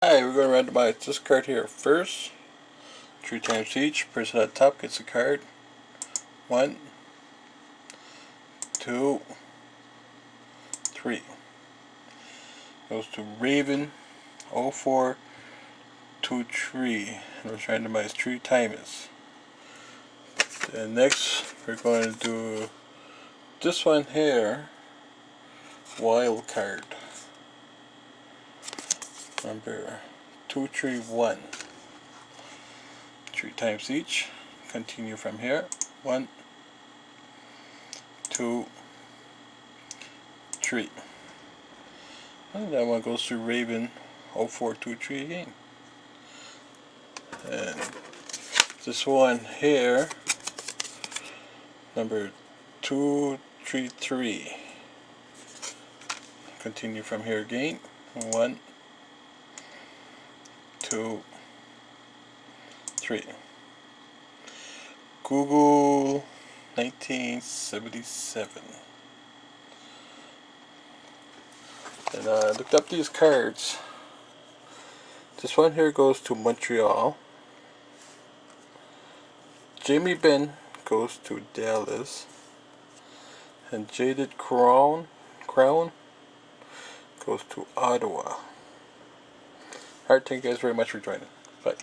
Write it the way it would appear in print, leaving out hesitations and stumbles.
Hi, we're going to randomize this card here first. 3 times each. Person at the top gets a card. 1, 2, 3. Goes to Raven 0423. And we're randomized 3 times. And next we're going to do this one here. Wild card. Number 231. 3 times each. Continue from here. 1, 2, 3. And that one goes to Raven 0423 again. And this one here, number 233. Continue from here again. 1, 2, 3. Google 1977. And I looked up these cards. This one here goes to Montreal. Jamie Benn goes to Dallas. And Jaded Crown goes to Ottawa. Alright, thank you guys very much for joining. Bye.